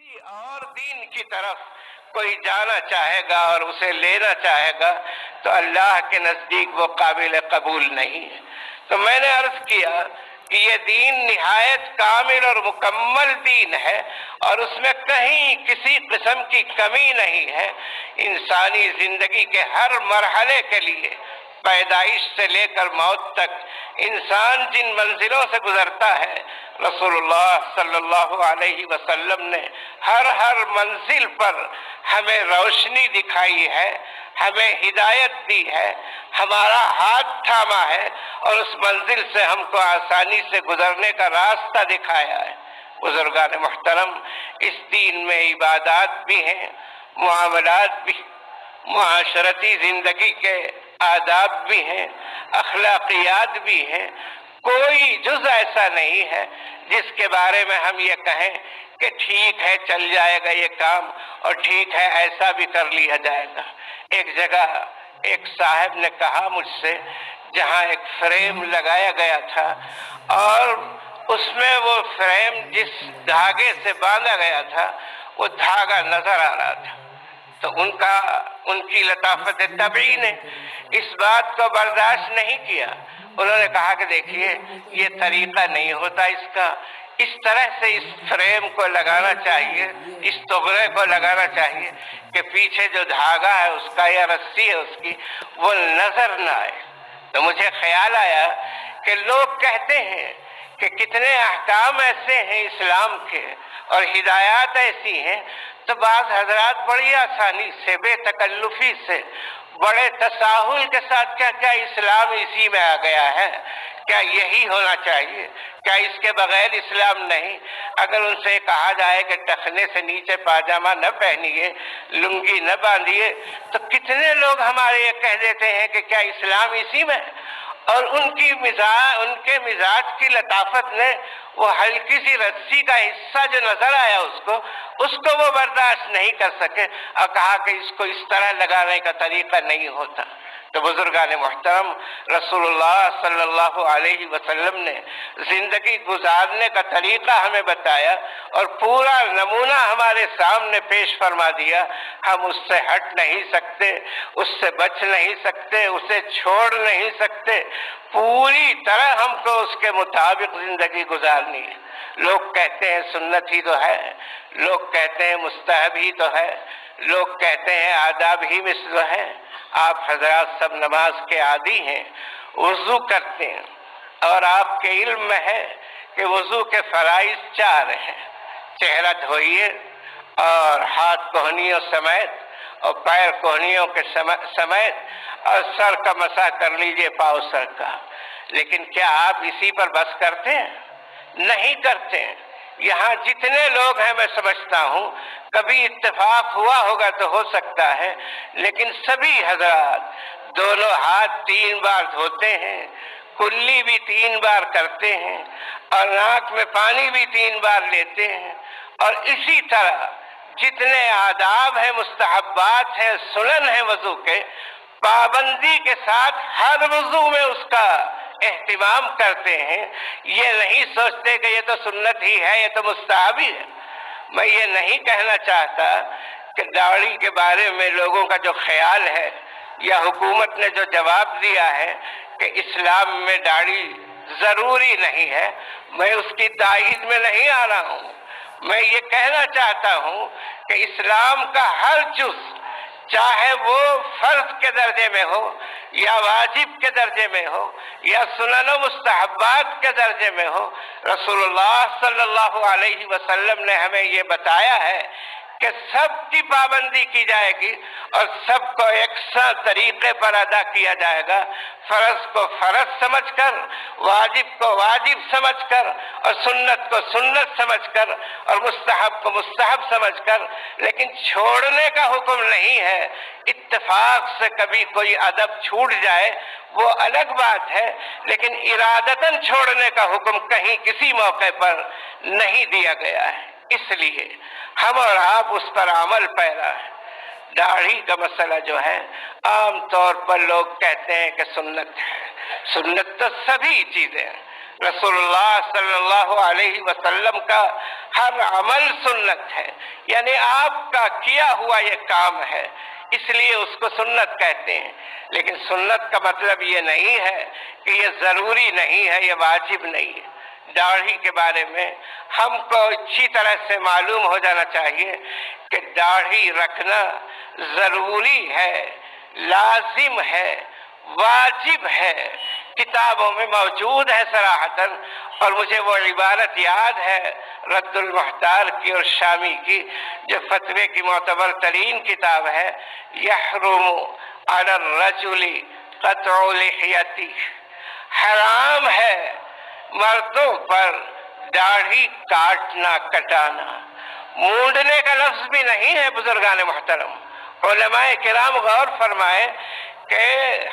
किसी और दीन की तरफ कोई जाना चाहेगा और उसे लेना चाहेगा तो अल्लाह के नजदीक वो काबिल कबूल नहीं है। तो मैंने अर्ज किया कि ये दीन निहायत कामिल और मुकम्मल दीन है और उसमें कहीं किसी किस्म की कमी नहीं है। इंसानी जिंदगी के हर मरहले के लिए पैदाइश से लेकर मौत तक इंसान जिन मंजिलों से गुजरता है, रसूलुल्लाह सल्लल्लाहु अलैहि वसल्लम ने हर मंजिल पर हमें रोशनी दिखाई है, हमें हिदायत दी है, हमारा हाथ थामा है और उस मंजिल से हमको आसानी से गुजरने का रास्ता दिखाया है। बुजुर्गान मुहतरम, इस दीन में इबादत भी हैं, मुआमलात भी, मुआशरती जिंदगी के आदाब भी हैं, अखलाकियात भी हैं। कोई जुज ऐसा नहीं है जिसके बारे में हम ये कहें कि ठीक है चल जाएगा ये काम और ठीक है ऐसा भी कर लिया जाएगा। एक जगह एक साहब ने कहा मुझसे, जहाँ एक फ्रेम लगाया गया था और उसमें वो फ्रेम जिस धागे से बांधा गया था वो धागा नजर आ रहा था, तो उनकी लताफत तबई ने इस बात को बर्दाश्त नहीं किया। उन्होंने कहा कि देखिए ये तरीका नहीं होता इसका, इस तरह से इस फ्रेम को लगाना चाहिए, इस तोगरे को लगाना चाहिए कि पीछे जो धागा है उसका या रस्सी है उसकी वो नजर न आए। तो मुझे ख्याल आया कि लोग कहते हैं कि कितने अहकाम ऐसे हैं इस्लाम के और हिदायत ऐसी हैं, तो बाज़ हजरात बड़ी आसानी से बेतकल्लुफी से बड़े तसाहुल के साथ क्या इस्लाम इसी में आ गया है, क्या यही होना चाहिए, क्या इसके बगैर इस्लाम नहीं। अगर उनसे कहा जाए कि टखने से नीचे पाजामा न पहनिए, लुंगी न बांधिए, तो कितने लोग हमारे ये कह देते हैं कि क्या इस्लाम इसी में। और उनके मिजाज की लताफत ने वो हल्की सी रस्सी का हिस्सा जो नजर आया उसको वो बर्दाश्त नहीं कर सके और कहा कि इसको इस तरह लगाने का तरीका नहीं होता। तो बुजुर्गान मुहतरम, रसूलुल्लाह सल्लल्लाहु अलैहि वसल्लम ने जिंदगी गुजारने का तरीका हमें बताया और पूरा नमूना हमारे सामने पेश फरमा दिया। हम उससे हट नहीं सकते, उससे बच नहीं सकते, उसे छोड़ नहीं सकते, पूरी तरह हमको उसके मुताबिक जिंदगी गुजारनी है। लोग कहते हैं सुन्नत ही तो है, लोग कहते हैं मुस्तहब ही तो है, लोग कहते हैं आदाब ही में तो है। आप हजरात सब नमाज के आदी हैं, वुजू करते हैं और आपके इल्म में है कि वुजू के फराइज 4 हैं। चेहरा धोइए और हाथ कोहनियों समेत और पैर कोहनियों के समेत और सर का मसा कर लीजिए, पाँव सर का। लेकिन क्या आप इसी पर बस करते हैं? नहीं करते हैं। यहाँ जितने लोग हैं मैं समझता हूँ कभी इत्तेफाक हुआ होगा तो हो सकता है, लेकिन सभी हजरात दोनों हाथ 3 बार धोते हैं, कुल्ली भी 3 बार करते हैं और नाक में पानी भी 3 बार लेते हैं। और इसी तरह जितने आदाब हैं, मुस्तहब्बात हैं, सुनन है वजू के, पाबंदी के साथ हर वजू में उसका एहतिमाम करते हैं। ये नहीं सोचते कि ये तो सुन्नत ही है, ये तो मुस्तहब ही है। मैं ये नहीं कहना चाहता कि दाढ़ी के बारे में लोगों का जो ख्याल है या हुकूमत ने जो जवाब दिया है कि इस्लाम में दाढ़ी ज़रूरी नहीं है, मैं उसकी तायीद में नहीं आ रहा हूँ। मैं ये कहना चाहता हूँ कि इस्लाम का हर जुज़, चाहे वो फर्ज के दर्जे में हो या वाजिब के दर्जे में हो या सुनन मुस्तहब्बात के दर्जे में हो, रसूलुल्लाह सल्लल्लाहु अलैहि वसल्लम ने हमें ये बताया है कि सबकी पाबंदी की जाएगी और सबको एकसा तरीके पर अदा किया जाएगा। फर्ज को फर्ज समझकर, वाजिब को वाजिब समझकर और सुन्नत को सुन्नत समझकर और मुस्तहब को मुस्तहब समझकर, लेकिन छोड़ने का हुक्म नहीं है। इत्तेफाक से कभी कोई अदब छूट जाए वो अलग बात है, लेकिन इरादतन छोड़ने का हुक्म कहीं किसी मौके पर नहीं दिया गया है। इसलिए हम और आप उस पर अमल पैरा है। दाढ़ी का मसला जो है आम तौर पर लोग कहते हैं कि सुन्नत है। सुन्नत तो सभी चीजें हैं, रसूलुल्लाह सल्लल्लाहु अलैहि वसल्लम का हर अमल सुन्नत है, यानी आपका किया हुआ ये काम है, इसलिए उसको सुन्नत कहते हैं। लेकिन सुन्नत का मतलब ये नहीं है कि ये जरूरी नहीं है, ये वाजिब नहीं है। दाढ़ी के बारे में हमको अच्छी तरह से मालूम हो जाना चाहिए कि दाढ़ी रखना जरूरी है, लाजिम है, वाजिब है, किताबों में मौजूद है सराहतन। और मुझे वो इबारत याद है रद्दुल मुहतार की और शामी की, जो फतवे की मोतबर तरीन किताब है, यहरुमु अलर रजुली क़त्उ लिह्यती, हराम है मर्दों पर दाढ़ी काटना, कटाना। मूंडने का लफ्ज भी नहीं है बुजुर्गान मुहतरम। उलमाए किराम गौर फरमाए कि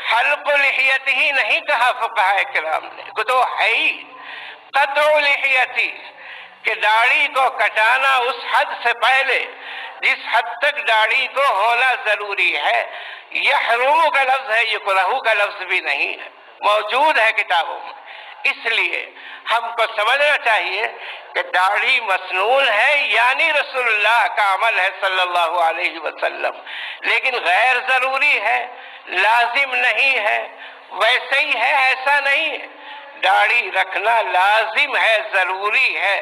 हल्क़ लिहियत ही नहीं कहा फुक़हा किराम ने, तो है ही क़त्उ लिहियती, कि दाढ़ी को कटाना उस हद से पहले जिस हद तक दाढ़ी को होना जरूरी है। यहरुमु का लफ्ज है, युकरहु का लफ्ज भी नहीं है, मौजूद है किताबों में। इसलिए हमको समझना चाहिए कि दाढ़ी मसनून है, यानी रसूलुल्लाह का अमल है सल्लल्लाहु अलैहि वसल्लम, लेकिन गैर जरूरी है, लाजिम नहीं है। वैसे ही है, ऐसा नहीं है। दाढ़ी रखना लाजिम है, जरूरी है,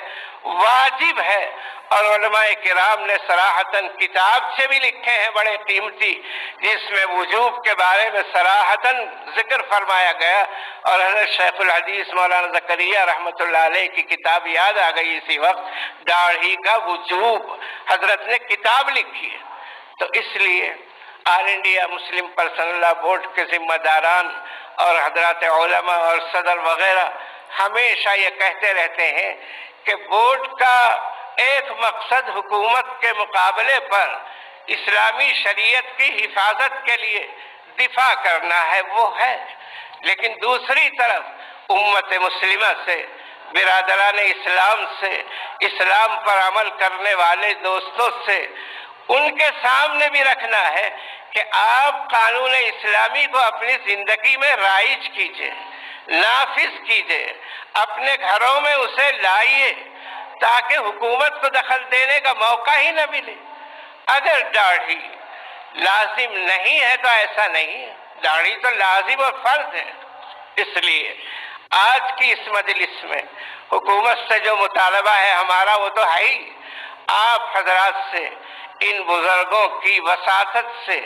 वाजिब है। और उलमाए किराम ने सराहतन किताब से भी लिखे हैं बड़े कीमती, जिसमें वजूब के बारे में सराहतन जिक्र फरमाया गया। और हज़रत शेखुल हदीस मौलाना ज़करिया रहमतुल्लाह अलैह की किताब याद आ गई इसी वक्त, दाढ़ी का वजूब, हजरत ने किताब लिखी है। तो इसलिए all India Muslim personal law board के जिम्मेदारान और हजरत उलमा और सदर वगैरह हमेशा ये कहते रहते हैं कि बोर्ड का एक मकसद हुकूमत के मुकाबले पर इस्लामी शरीयत की हिफाजत के लिए दिफा करना है, वो है। लेकिन दूसरी तरफ उम्मत मुस्लिमा से, बिरादरान इस्लाम से, इस्लाम पर अमल करने वाले दोस्तों से, उनके सामने भी रखना है कि आप कानून इस्लामी को अपनी जिंदगी में राइज कीजिए, नाफिज कीजिए, अपने घरों में उसे लाइए, ताकि हुकूमत को दखल देने का मौका ही न मिले। अगर दाढ़ी लाजिम नहीं है तो ऐसा नहीं है, दाढ़ी तो लाजिम और फर्ज है। इसलिए आज की इस मजलिस में हुकूमत से जो मुतालबा है हमारा, वो तो है ही। आप हजरात से, इन बुजुर्गों की वसातत से,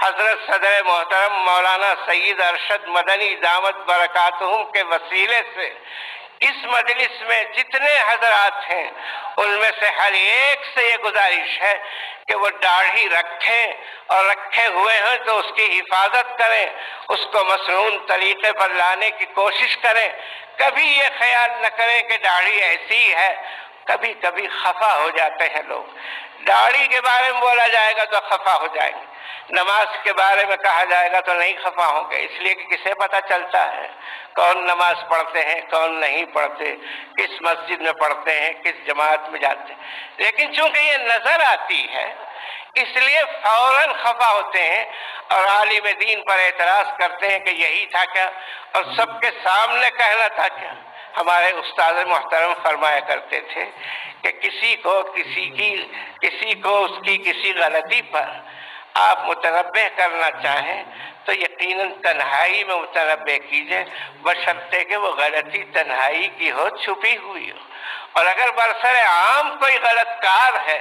हजरत सदर मोहतरम मौलाना सईद अरशद मदनी दामत बरकातहुम के वसीले से इस मजलिस में जितने हजरात हैं, उनमें से हर एक से ये गुजारिश है कि वो दाढ़ी रखें, और रखे हुए हैं तो उसकी हिफाजत करें, उसको मसनून तरीके पर लाने की कोशिश करें। कभी ये ख्याल न करें कि दाढ़ी ऐसी है। कभी कभी खफा हो जाते हैं लोग, दाढ़ी के बारे में बोला जाएगा तो खफा हो जाएंगे, नमाज के बारे में कहा जाएगा तो नहीं खफा होंगे, इसलिए कि किसे पता चलता है कौन नमाज पढ़ते हैं, कौन नहीं पढ़ते, किस मस्जिद में पढ़ते हैं, किस जमात में जाते हैं। लेकिन चूंकि ये नजर आती है, इसलिए फौरन खफा होते हैं और आलिम दीन पर एतराज करते हैं कि यही था क्या, और सबके सामने कहना था क्या। हमारे उस्ताद मोहतरम फरमाया करते थे कि किसी को उसकी किसी गलती पर आप मुतनब्बे करना चाहें तो यकीनन तन्हाई में मुतनब्बे कीजिए, बशर्ते कि वो गलती तन्हाई की हो, छुपी हुई हो। और अगर बरसरे आम कोई गलत कार है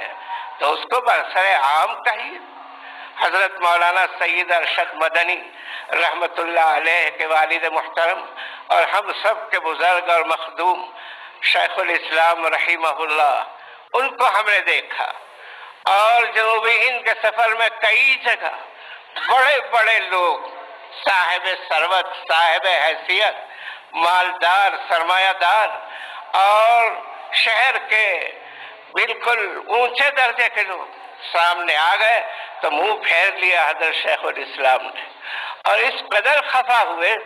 तो उसको बरसरे आम कहिए। हजरत मौलाना सईद अरशद मदनी रहमतुल्लाह अलैह के वालिद मुहतरम और हम सब के बुजुर्ग और मखदूम शेखुल इस्लाम रहीमहुल्लाह, उनको हमने देखा। और जनूबी हिंद के सफर में कई जगह बड़े बड़े लोग, साहिब सरवत, साहिब हैसियत, मालदार, सरमायादार और शहर के बिल्कुल ऊंचे दर्जे के लोग सामने आ गए तो मुंह फेर लिया हजरत शेखुल इस्लाम ने, और इस कदर खफा हुए।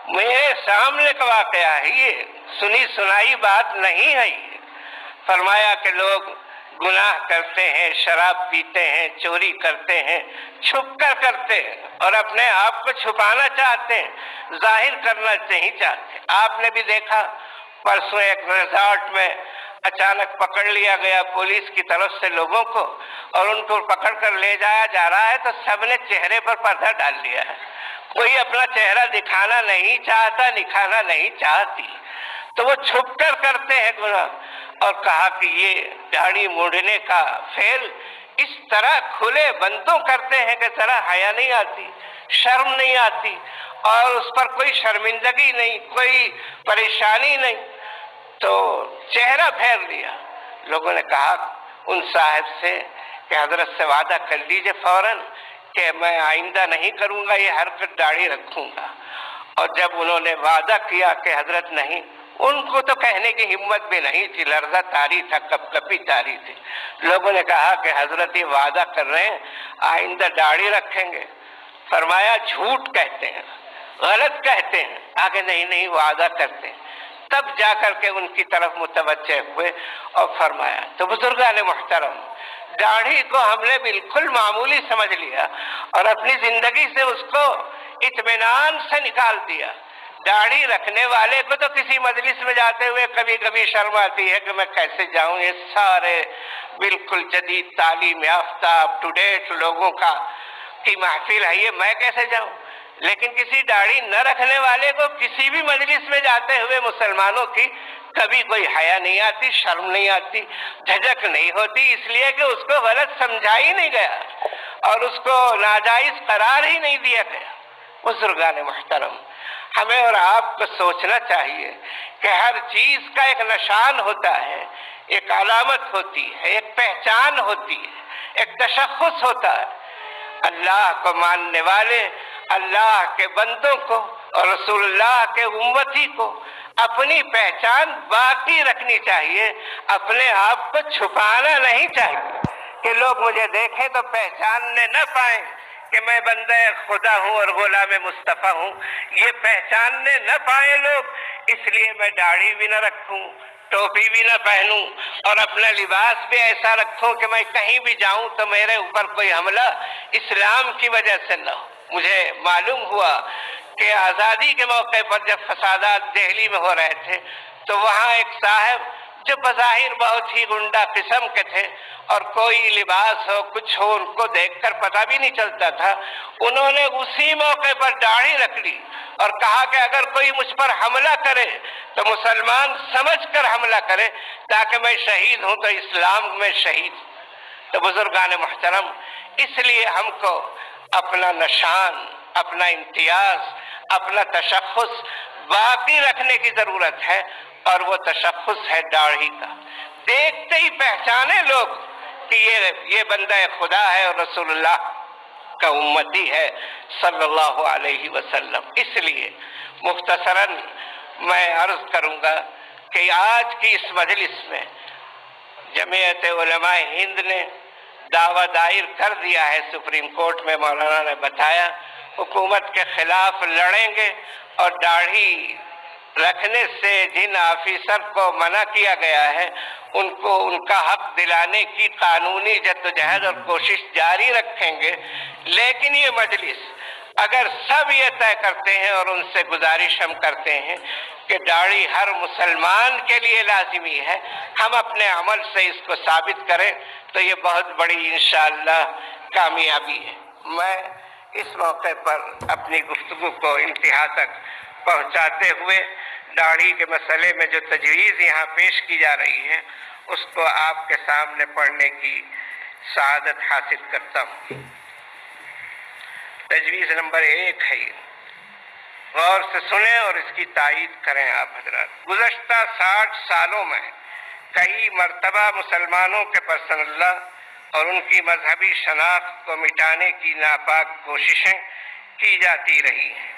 मेरे सामने का वाकया है ये, सुनी सुनाई बात नहीं है ये। फरमाया कि लोग गुनाह करते हैं, शराब पीते हैं, चोरी करते हैं, छुप कर करते हैं और अपने आप को छुपाना चाहते हैं, जाहिर करना नहीं चाहते। आपने भी देखा परसों एक रिजॉर्ट में अचानक पकड़ लिया गया पुलिस की तरफ से लोगों को, और उनको पकड़ कर ले जाया जा रहा है तो सबने चेहरे पर पर्दा डाल लिया है। कोई अपना चेहरा दिखाना नहीं चाहता, दिखाना नहीं चाहती, तो वो छुप कर करते हैं गुनाह। और कहा कि ये दाढ़ी मूंढने का फेल इस तरह खुले बंदों करते हैं कि जरा हया नहीं आती, शर्म नहीं आती, और उस पर कोई शर्मिंदगी नहीं, कोई परेशानी नहीं, तो चेहरा फेर लिया। लोगों ने कहा उन साहब से कि हजरत से वादा कर लीजिए फौरन कि मैं आइंदा नहीं करूंगा, ये हरकत दाढ़ी रखूंगा। और जब उन्होंने वादा किया कि हजरत नहीं, उनको तो कहने की हिम्मत भी नहीं थी, लर्जा तारी था, कपकपी तारी थी। लोगों ने कहा कि हजरत ये वादा कर रहे हैं आइंदा दाढ़ी रखेंगे। फरमाया झूठ कहते हैं, गलत कहते हैं। आगे नहीं नहीं वादा करते हैं। तब जाकर के उनकी तरफ मुतवज्जे हुए और फरमाया। तो बुजुर्गान मुहतरम, दाढ़ी को हमने बिल्कुल मामूली समझ लिया और अपनी जिंदगी से उसको इत्मीनान से निकाल दिया। दाढ़ी रखने वाले को तो किसी मजलिस में जाते हुए कभी कभी शर्म आती है कि मैं कैसे जाऊं, ये सारे बिल्कुल जदीद तालीम याफ्ता अप टू डेट लोगों की महफिल है, ये मैं कैसे जाऊं। लेकिन किसी दाढ़ी न रखने वाले को किसी भी मजलिस में जाते हुए मुसलमानों की कभी कोई हया नहीं आती, शर्म नहीं आती, झिझक नहीं होती, इसलिए कि उसको गलत समझा ही नहीं गया और उसको नाजायज करार ही नहीं दिया गया। बुजुर्गान मुहतरम, हमें और आपको सोचना चाहिए कि हर चीज का एक निशान होता है, एक अलामत होती है, एक पहचान होती है, एक तशख्खुस होता है। अल्लाह को मानने वाले अल्लाह के बंदों को और रसूलुल्लाह के उम्मती को अपनी पहचान बाकी रखनी चाहिए, अपने आप को छुपाना नहीं चाहिए कि लोग मुझे देखें तो पहचानने न पाए कि मैं बंदे खुदा हूँ और गुलाम मुस्तफ़ा हूँ। ये पहचानने न पाए लोग, इसलिए मैं दाढ़ी भी न रखूं, टोपी भी न पहनूं और अपना लिबास भी ऐसा रखूं कि मैं कहीं भी जाऊं तो मेरे ऊपर कोई हमला इस्लाम की वजह से न हो। मुझे मालूम हुआ कि आज़ादी के मौके पर जब फसादात दिल्ली में हो रहे थे तो वहाँ एक साहब जो बज़ाहिर बहुत ही गुंडा किस्म के थे और कोई लिबास हो कुछ हो उनको देखकर पता भी नहीं चलता था, उन्होंने उसी मौके पर दाढ़ी रख ली और कहा कि अगर कोई मुझ पर हमला करे तो मुसलमान समझकर हमला करे ताकि मैं शहीद हूं तो इस्लाम में शहीद। तो बुजुर्गान मुहतरम, इसलिए हमको अपना निशान, अपना इम्तियाज, अपना तशख्खुस बाकी रखने की जरूरत है और वो तशख्खुस है दाढ़ी का। देखते ही पहचाने लोग कि ये बंदा खुदा है और रसूलुल्लाह का उम्मती है सल्लल्लाहु अलैहि वसल्लम। इसलिए मुख्तसरन मैं अर्ज करूंगा कि आज की इस मजलिस में जमीयत उलमा हिंद ने दावा दायर कर दिया है सुप्रीम कोर्ट में। मौलाना ने बताया हुकूमत के खिलाफ लड़ेंगे और दाढ़ी रखने से जिन ऑफिसर को मना किया गया है उनको उनका हक दिलाने की कानूनी जद्दोजहद और कोशिश जारी रखेंगे। लेकिन ये मजलिस अगर सब ये तय करते हैं और उनसे गुजारिश हम करते हैं कि दाढ़ी हर मुसलमान के लिए लाजिमी है, हम अपने अमल से इसको साबित करें तो ये बहुत बड़ी इंशाअल्लाह कामयाबी है। मैं इस मौके पर अपनी गुफ्तगू को इंतहा तक पहुंचाते हुए दाढ़ी के मसले में जो तजवीज़ यहाँ पेश की जा रही है उसको आपके सामने पढ़ने की सआदत हासिल करता हूँ। तजवीज़ नंबर 1 है, गौर से सुने और इसकी तायीद करें आप हजरात। गुज़श्ता 60 सालों में कई मर्तबा मुसलमानों के पर्सनल्लाह और उनकी मजहबी शनाख्त को मिटाने की नापाक कोशिशें की जाती रही हैं।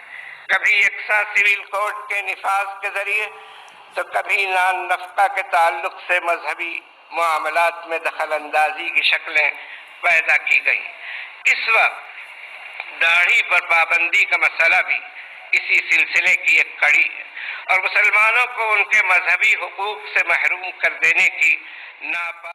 कभी यकसा सिविल कोड के निफाज के जरिए तो कभी नान नफ्का के ताल्लुक से मजहबी मामलात में दखल अंदाजी की शक्लें पैदा की गई। इस वक्त दाढ़ी पर पाबंदी का मसला भी इसी सिलसिले की एक कड़ी है और मुसलमानों को उनके मजहबी हुकूक से महरूम कर देने की नापाक